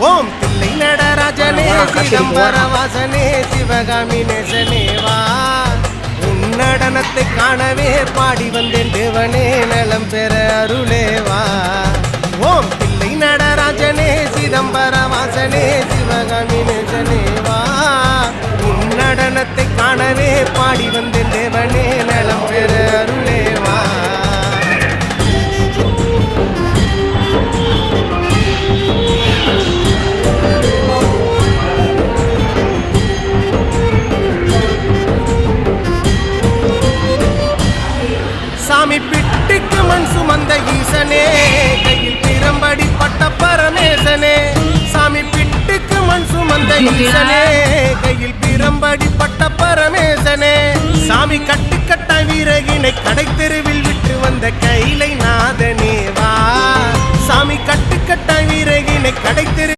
ஓம் தில்லை நடராஜனே சிதம்பர வாசனே சிவகாமி நேசனேவா உன்னடனத்தை காணவே பாடி வந்தேன் தேவனே நலம் பெற அருளேவா ஓம் தில்லை நடராஜனே சிதம்பர வாசனே சிவகாமி நேசனேவா உன்னடனத்தை காணவே பாடி வந்தேன் தேவனே நலம் பெற அருளேவா சாமி பிட்டுக்கு மண் சுமந்த ஈசனே கையில் பிரம்படி பட்ட பரமேசனே சாமி பிட்டுக்கு மண் சுமந்த ஈசனே கையில் பிரம்படி பட்ட பரமேசனே சாமி கட்டுக்கட்ட வீரகினை கடை தெருவில் விட்டு வந்த கைலை நாதனேவா சாமி கட்டுக்கட்ட வீரகினை கடை தெரு